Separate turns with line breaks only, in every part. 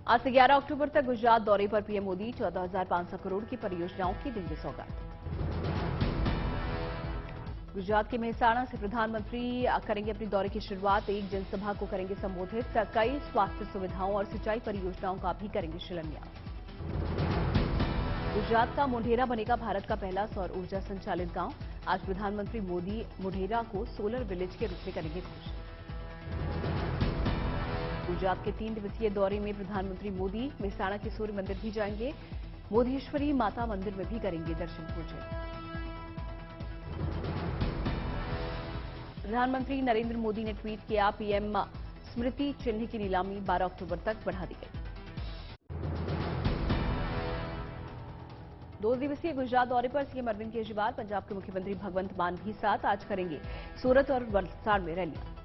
आज से 11 अक्टूबर तक गुजरात दौरे पर पीएम मोदी 14,500 करोड़ की परियोजनाओं की देंगे सौगात। गुजरात के मेहसाणा से प्रधानमंत्री करेंगे अपने दौरे की शुरुआत। एक जनसभा को करेंगे संबोधित। कई स्वास्थ्य सुविधाओं और सिंचाई परियोजनाओं का भी करेंगे शिलान्यास। गुजरात का मोढेरा बनेगा भारत का पहला सौर ऊर्जा संचालित गांव। आज प्रधानमंत्री मोदी मोढेरा को सोलर विलेज के रूप में करेंगे घोषित। गुजरात के 3 दिवसीय दौरे में प्रधानमंत्री मोदी मेहसाणा के सूर्य मंदिर भी जाएंगे। मोधेश्वरी माता मंदिर में भी करेंगे दर्शन पूजन। प्रधानमंत्री नरेंद्र मोदी ने ट्वीट किया, पीएम स्मृति चिन्ह की नीलामी 12 अक्टूबर तक बढ़ा दी गई। 2 दिवसीय गुजरात दौरे पर सीएम अरविंद केजरीवाल, पंजाब के मुख्यमंत्री भगवंत मान भी साथ। आज करेंगे सूरत और वलसाड़ में रैलियां।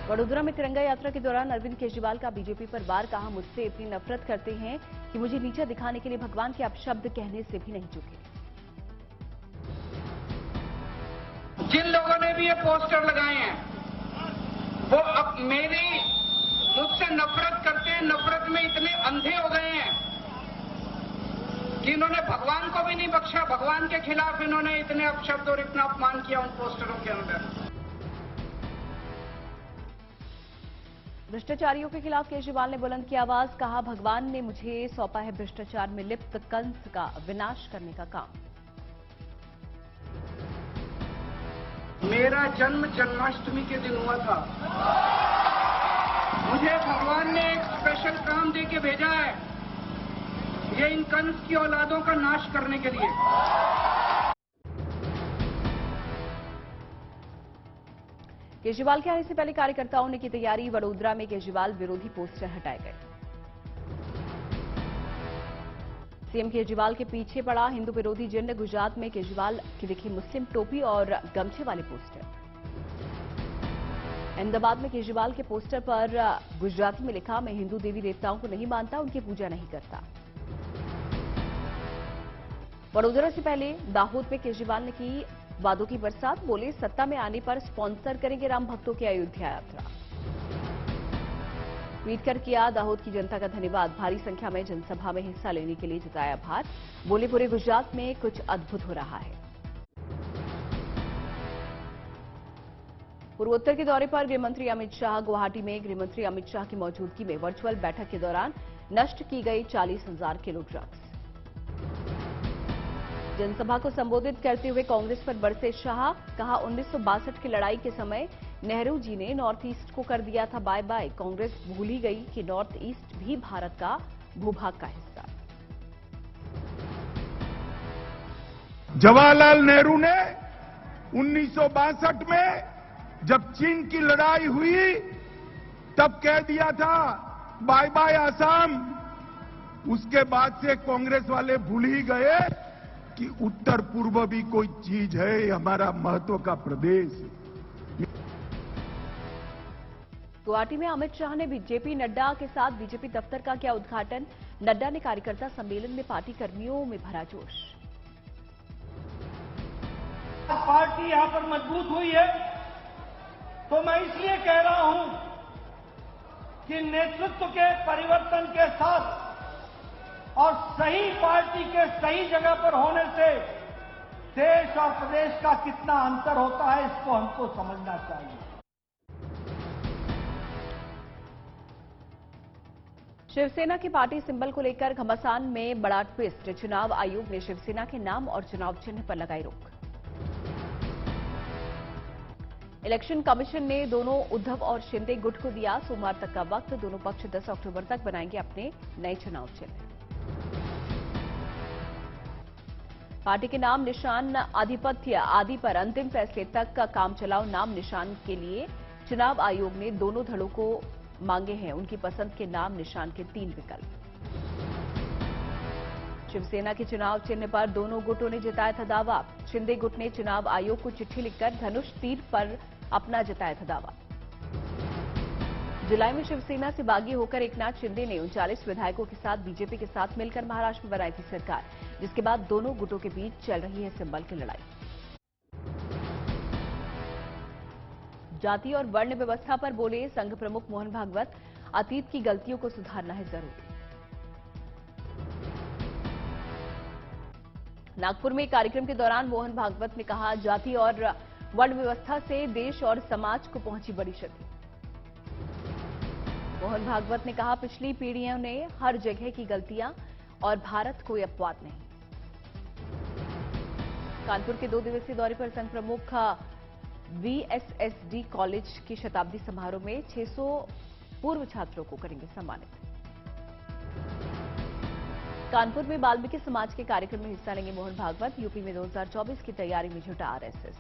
वडोदरा में तिरंगा यात्रा के दौरान अरविंद केजरीवाल का बीजेपी पर वार, कहा मुझसे इतनी नफरत करते हैं कि मुझे नीचा दिखाने के लिए भगवान के अपशब्द कहने से भी नहीं चूके।
जिन लोगों ने भी ये पोस्टर लगाए हैं वो अब मुझसे नफरत करते हैं, नफरत में इतने अंधे हो गए हैं कि इन्होंने भगवान को भी नहीं बख्शा। भगवान के खिलाफ इन्होंने इतने अपशब्द और इतना अपमान किया उन पोस्टरों के अंदर।
भ्रष्टाचारियों के खिलाफ केजरीवाल ने बुलंद की आवाज, कहा भगवान ने मुझे सौंपा है भ्रष्टाचार में लिप्त कंस का विनाश करने का काम।
मेरा जन्म जन्माष्टमी के दिन हुआ था। मुझे भगवान ने एक स्पेशल काम दे के भेजा है, ये इन कंस की औलादों का नाश करने के लिए।
केजरीवाल के आने से पहले कार्यकर्ताओं ने की तैयारी। वडोदरा में केजरीवाल विरोधी पोस्टर हटाए गए। सीएम केजरीवाल के पीछे पड़ा हिंदू विरोधी झंड। गुजरात में केजरीवाल की दिखी मुस्लिम टोपी और गमछे वाले पोस्टर। अहमदाबाद में केजरीवाल के पोस्टर पर गुजराती में लिखा, मैं हिंदू देवी देवताओं को नहीं मानता, उनकी पूजा नहीं करता। वडोदरा से पहले दाहोद में केजरीवाल ने की वादों की बरसात, बोले सत्ता में आने पर स्पॉन्सर करेंगे राम भक्तों की अयोध्या यात्रा। ट्वीट कर किया, दाहोद की जनता का धन्यवाद, भारी संख्या में जनसभा में हिस्सा लेने के लिए जताया आभार। बोले पूरे गुजरात में कुछ अद्भुत हो रहा है। पूर्वोत्तर के दौरे पर गृहमंत्री अमित शाह गुवाहाटी में गृहमंत्री अमित शाह की मौजूदगी में वर्चुअल बैठक के दौरान नष्ट की गई 40,000 किलो ड्रग्स। जनसभा को संबोधित करते हुए कांग्रेस पर बरसे शाह, कहा 1962 की लड़ाई के समय नेहरू जी ने नॉर्थ ईस्ट को कर दिया था बाय बाय। कांग्रेस भूल ही गई कि नॉर्थ ईस्ट भी भारत का भूभाग का हिस्सा।
जवाहरलाल नेहरू ने 1962 में जब चीन की लड़ाई हुई तब कह दिया था बाय बाय आसाम। उसके बाद से कांग्रेस वाले भूल ही गए कि उत्तर पूर्व भी कोई चीज है, हमारा महत्व का प्रदेश।
गुवाहाटी में अमित शाह ने बीजेपी नड्डा के साथ बीजेपी दफ्तर का किया उद्घाटन। नड्डा ने कार्यकर्ता सम्मेलन में पार्टी कर्मियों में भरा जोश।
पार्टी यहां पर मजबूत हुई है तो मैं इसलिए कह रहा हूं कि नेतृत्व के परिवर्तन के साथ और सही पार्टी के सही जगह पर होने से देश और प्रदेश का कितना अंतर होता है, इसको हमको समझना चाहिए।
शिवसेना की पार्टी सिंबल को लेकर घमासान में बड़ा ट्विस्ट। चुनाव आयोग ने शिवसेना के नाम और चुनाव चिन्ह पर लगाई रोक। इलेक्शन कमीशन ने दोनों उद्धव और शिंदे गुट को दिया सोमवार तक का वक्त। दोनों पक्ष 10 अक्टूबर तक बनाएंगे अपने नए चुनाव चिन्ह। पार्टी के नाम निशान आधिपत्य आदि पर अंतिम फैसले तक का काम चलाओ। नाम निशान के लिए चुनाव आयोग ने दोनों धड़ों को मांगे हैं उनकी पसंद के नाम निशान के 3 विकल्प। शिवसेना के चुनाव चिन्ह पर दोनों गुटों ने जताया था दावा। शिंदे गुट ने चुनाव आयोग को चिट्ठी लिखकर धनुष तीर पर अपना जताया था दावा। जुलाई में शिवसेना से बागी होकर एकनाथ शिंदे ने 39 विधायकों के साथ बीजेपी के साथ मिलकर महाराष्ट्र में बनाई थी सरकार, जिसके बाद दोनों गुटों के बीच चल रही है सिंबल की लड़ाई। जाति और वर्ण व्यवस्था पर बोले संघ प्रमुख मोहन भागवत। अतीत की गलतियों को सुधारना है जरूरी। नागपुर में एक कार्यक्रम के दौरान मोहन भागवत ने कहा, जाति और वर्ण व्यवस्था से देश और समाज को पहुंची बड़ी क्षति। मोहन भागवत ने कहा, पिछली पीढ़ियों ने हर जगह की गलतियां और भारत कोई अपवाद नहीं। कानपुर के 2 दिवसीय दौरे पर संघ प्रमुख वीएसएसडी कॉलेज के शताब्दी समारोह में 600 पूर्व छात्रों को करेंगे सम्मानित। कानपुर में वाल्मीकि समाज के कार्यक्रम में हिस्सा लेंगे मोहन भागवत। यूपी में 2024 की तैयारी में जुटा आरएसएस।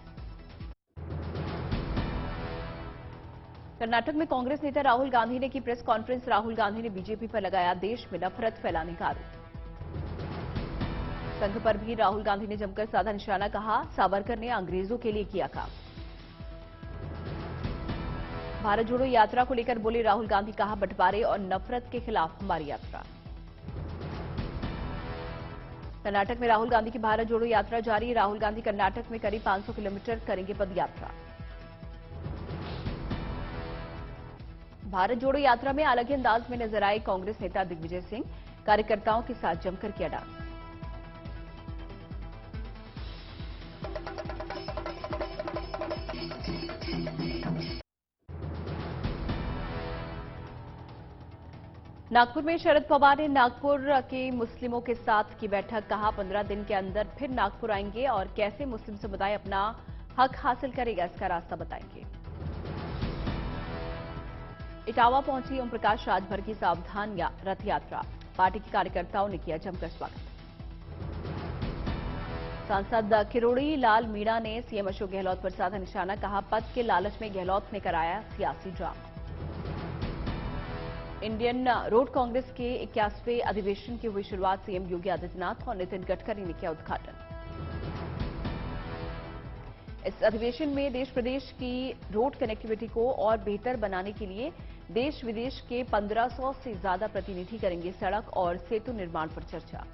कर्नाटक में कांग्रेस नेता राहुल गांधी ने की प्रेस कॉन्फ्रेंस। राहुल गांधी ने बीजेपी पर लगाया देश में नफरत फैलाने का आरोप। संघ पर भी राहुल गांधी ने जमकर साधा निशाना। कहा, सावरकर ने अंग्रेजों के लिए किया काम। भारत जोड़ो यात्रा को लेकर बोले राहुल गांधी। कहा, बंटवारे और नफरत के खिलाफ हमारी यात्रा। कर्नाटक में राहुल गांधी की भारत जोड़ो यात्रा जारी। राहुल गांधी कर्नाटक में करीब 500 किलोमीटर करेंगे पदयात्रा। भारत जोड़ो यात्रा में अलग ही अंदाज में नजर आए कांग्रेस नेता दिग्विजय सिंह। कार्यकर्ताओं के साथ जमकर किया डांस। नागपुर में शरद पवार ने नागपुर के मुस्लिमों के साथ की बैठक। कहा, 15 दिन के अंदर फिर नागपुर आएंगे और कैसे मुस्लिम समुदाय अपना हक हासिल करेगा इसका रास्ता बताएंगे। इटावा पहुंची ओम प्रकाश राजभर की सावधान रथ यात्रा। पार्टी के कार्यकर्ताओं ने किया जमकर स्वागत। सांसद किरोड़ी लाल मीणा ने सीएम अशोक गहलोत पर साधा निशाना। कहा, पद के लालच में गहलोत ने कराया सियासी ड्रामा। इंडियन रोड कांग्रेस के 81वें अधिवेशन की हुई शुरुआत। सीएम योगी आदित्यनाथ और नितिन गडकरी ने किया उद्घाटन। इस अधिवेशन में देश प्रदेश की रोड कनेक्टिविटी को और बेहतर बनाने के लिए देश विदेश के 1500 से ज्यादा प्रतिनिधि करेंगे सड़क और सेतु निर्माण पर चर्चा।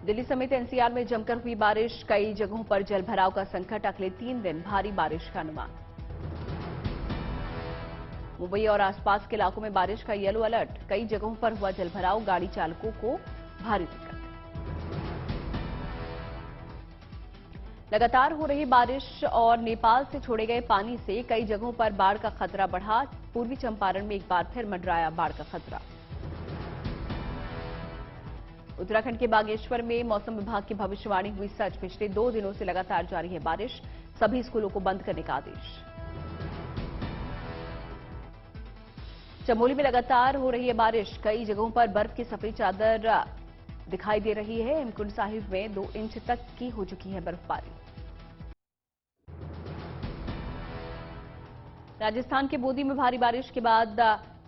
दिल्ली समेत एनसीआर में जमकर हुई बारिश। कई जगहों पर जलभराव का संकट। अगले 3 दिन भारी बारिश का अनुमान। मुंबई और आसपास के इलाकों में बारिश का येलो अलर्ट। कई जगहों पर हुआ जलभराव। गाड़ी चालकों को भारी दिक्कत। लगातार हो रही बारिश और नेपाल से छोड़े गए पानी से कई जगहों पर बाढ़ का खतरा बढ़ा। पूर्वी चंपारण में एक बार फिर मंडराया बाढ़ का खतरा। उत्तराखंड के बागेश्वर में मौसम विभाग की भविष्यवाणी हुई सच। पिछले 2 दिनों से लगातार जारी है बारिश। सभी स्कूलों को बंद करने का आदेश। चमोली में लगातार हो रही है बारिश। कई जगहों पर बर्फ की सफेद चादर दिखाई दे रही है। हेमकुंड साहिब में 2 इंच तक की हो चुकी है बर्फबारी। राजस्थान के बूंदी में भारी बारिश के बाद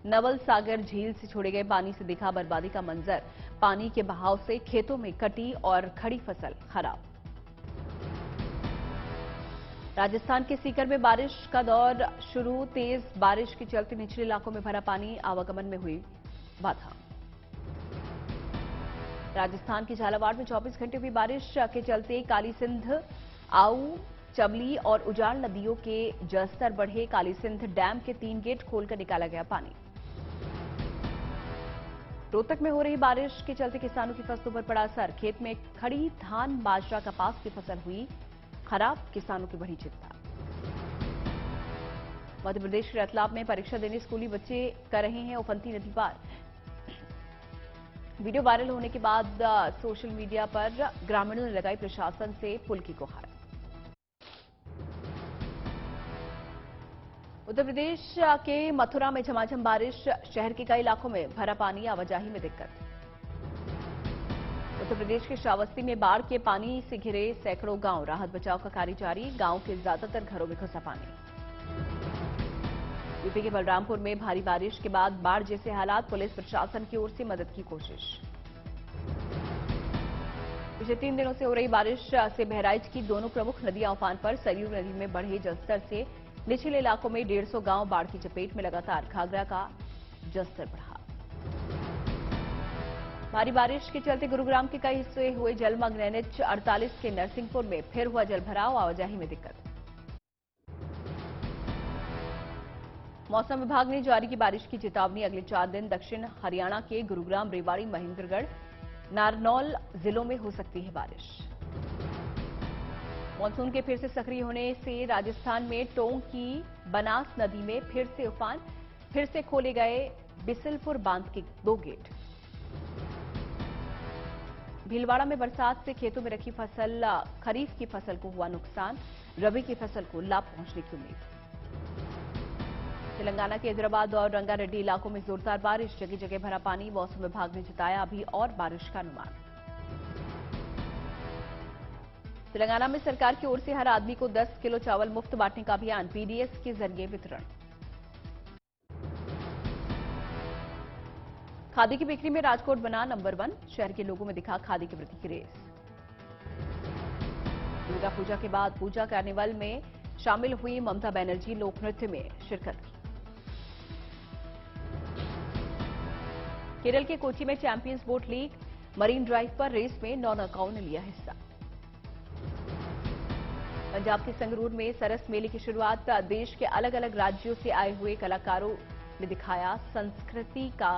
नवल सागर झील से छोड़े गए पानी से दिखा बर्बादी का मंजर। पानी के बहाव से खेतों में कटी और खड़ी फसल खराब। राजस्थान के सीकर में बारिश का दौर शुरू। तेज बारिश के चलते निचले इलाकों में भरा पानी। आवागमन में हुई बाधा। राजस्थान के झालावाड़ में 24 घंटे हुई बारिश के चलते काली सिंध, आऊ, चबली और उजाड़ नदियों के जलस्तर बढ़े। काली सिंध डैम के 3 गेट खोलकर निकाला गया पानी। रोहतक में हो रही बारिश के चलते किसानों की फसलों पर पड़ा असर। खेत में खड़ी धान, बाजरा, कपास की फसल हुई खराब। किसानों की बड़ी चिंता। मध्य प्रदेश के रतलाम में परीक्षा देने स्कूली बच्चे कर रहे हैं उफनती नदी पार। वीडियो वायरल होने के बाद सोशल मीडिया पर ग्रामीणों ने लगाई प्रशासन से पुल की गुहार। उत्तर प्रदेश के मथुरा में झमाझम बारिश। शहर के कई इलाकों में भरा पानी। आवाजाही में दिक्कत। उत्तर प्रदेश के श्रावस्ती में बाढ़ के पानी से घिरे सैकड़ों गांव। राहत बचाव का कार्य जारी। गांव के ज्यादातर घरों में घुसा पानी। यूपी के बलरामपुर में भारी बारिश के बाद बाढ़ जैसे हालात। पुलिस प्रशासन की ओर से मदद की कोशिश। पिछले 3 दिनों से हो रही बारिश से बहराइच की दोनों प्रमुख नदियां उफान पर। सरयू नदी में बढ़े जलस्तर से निचले इलाकों में 150 गांव बाढ़ की चपेट में। लगातार घाघरा का जलस्तर बढ़ा। भारी बारिश के चलते गुरुग्राम के कई हिस्से हुए जलमग्न। एनएच 48 के नरसिंहपुर में फिर हुआ जलभराव। आवाजाही में दिक्कत। मौसम विभाग ने जारी की बारिश की चेतावनी। अगले 4 दिन दक्षिण हरियाणा के गुरुग्राम, रेवाड़ी, महेंद्रगढ़, नारनौल जिलों में हो सकती है बारिश। मानसून के फिर से सक्रिय होने से राजस्थान में टोंक की बनास नदी में फिर से उफान। फिर से खोले गए बिसलपुर बांध के 2 गेट। भीलवाड़ा में बरसात से खेतों में रखी फसल, खरीफ की फसल को हुआ नुकसान। रबी की फसल को लाभ पहुंचने की उम्मीद। तेलंगाना के हैदराबाद और रंगारेड्डी इलाकों में जोरदार बारिश, जगह जगह भरा पानी। मौसम विभाग ने जताया अभी और बारिश का अनुमान। तेलंगाना में सरकार की ओर से हर आदमी को 10 किलो चावल मुफ्त बांटने का अभियान, पीडीएस के जरिए वितरण। खादी की बिक्री में राजकोट बना नंबर 1, शहर के लोगों में दिखा खादी के प्रति क्रेज। दुर्गा पूजा के बाद पूजा कार्निवल में शामिल हुई ममता बनर्जी, लोक नृत्य में शिरकत की। केरल के कोची में champions boat league marine drive पर रेस में 9 नौकाओं ने लिया हिस्सा। पंजाब के संगरूर में सरस मेले की शुरुआत, देश के अलग अलग राज्यों से आए हुए कलाकारों ने दिखाया संस्कृति का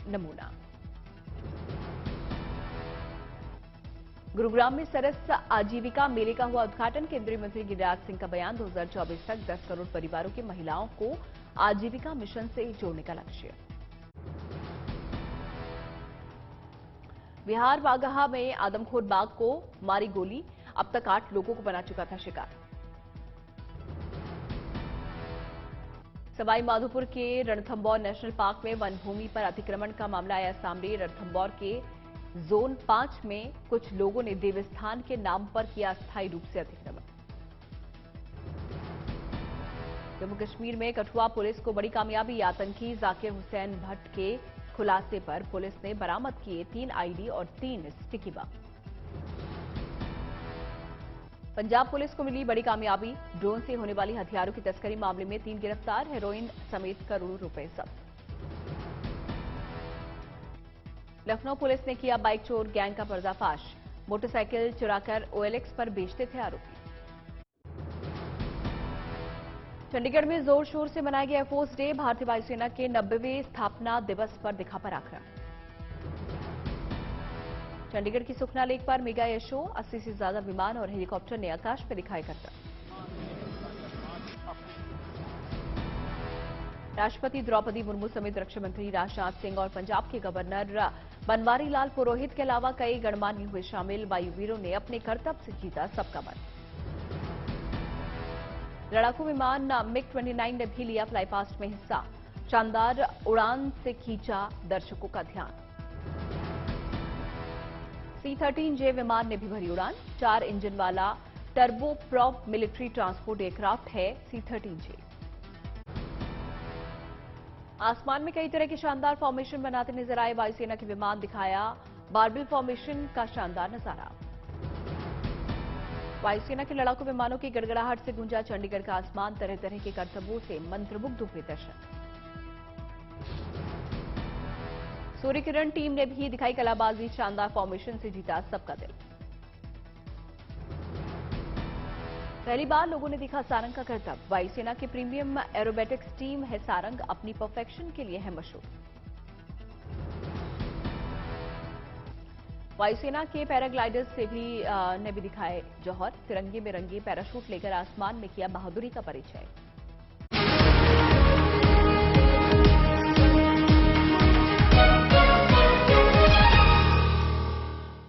नमूना। गुरुग्राम में सरस आजीविका मेले का हुआ उद्घाटन। केंद्रीय मंत्री गिरिराज सिंह का बयान, 2024 तक 10 करोड़ परिवारों की महिलाओं को आजीविका मिशन से जोड़ने का लक्ष्य। बिहार वागहा में आदमखोर बाघ को मारी गोली, अब तक 8 लोगों को बना चुका था शिकार। सवाई माधोपुर के रणथंभौर नेशनल पार्क में वन भूमि पर अतिक्रमण का मामला आया सामने। रणथंभौर के जोन 5 में कुछ लोगों ने देवस्थान के नाम पर किया अस्थायी रूप से अतिक्रमण। जम्मू कश्मीर में कठुआ पुलिस को बड़ी कामयाबी, आतंकी जाकिर हुसैन भट्ट के खुलासे पर पुलिस ने बरामद किए 3 आईडी और 3 स्टिकी बम। पंजाब पुलिस को मिली बड़ी कामयाबी, ड्रोन से होने वाली हथियारों की तस्करी मामले में 3 गिरफ्तार, हेरोइन समेत करोड़ों रुपए जब्त। लखनऊ पुलिस ने किया बाइक चोर गैंग का पर्दाफाश, मोटरसाइकिल चुराकर ओएलएक्स पर बेचते थे आरोपी। चंडीगढ़ में जोर शोर से मनाया गया एयरफोर्स डे, भारतीय वायुसेना के 90वें स्थापना दिवस पर दिखा पराक्रम। चंडीगढ़ की सुखना लेक पर मेगा एयर शो, 80 से ज्यादा विमान और हेलीकॉप्टर ने आकाश में दिखाई करतब। राष्ट्रपति द्रौपदी मुर्मू समेत रक्षा मंत्री राजनाथ सिंह और पंजाब के गवर्नर बनवारी लाल पुरोहित के अलावा कई गणमान्य हुए शामिल। वायुवीरों ने अपने करतब से जीता सबका मन। लड़ाकू विमान मिग-29 ने भी लिया फ्लाईपास्ट में हिस्सा, शानदार उड़ान से खींचा दर्शकों का ध्यान। C-13J विमान ने भी भरी उड़ान, 4 इंजन वाला turbo prop military transport aircraft है C-13J। आसमान में कई तरह के शानदार फॉर्मेशन बनाते नजर आए वायुसेना के विमान, दिखाया बारबिल फॉर्मेशन का शानदार नजारा। वायुसेना के लड़ाकू विमानों की गड़गड़ाहट से गूंजा चंडीगढ़ का आसमान, तरह तरह के करतबों से मंत्रमुग्ध हुए दर्शक। सूर्य किरण टीम ने भी दिखाई कलाबाजी, शानदार फॉर्मेशन से जीता सबका दिल। पहली बार लोगों ने दिखा सारंग का करतब, वायुसेना की प्रीमियम एरोबेटिक्स टीम है सारंग, अपनी परफेक्शन के लिए है मशहूर। वायुसेना के पैराग्लाइडर्स से भी ने भी दिखाए जौहर, तिरंगे में रंगे पैराशूट लेकर आसमान में किया बहादुरी का परिचय।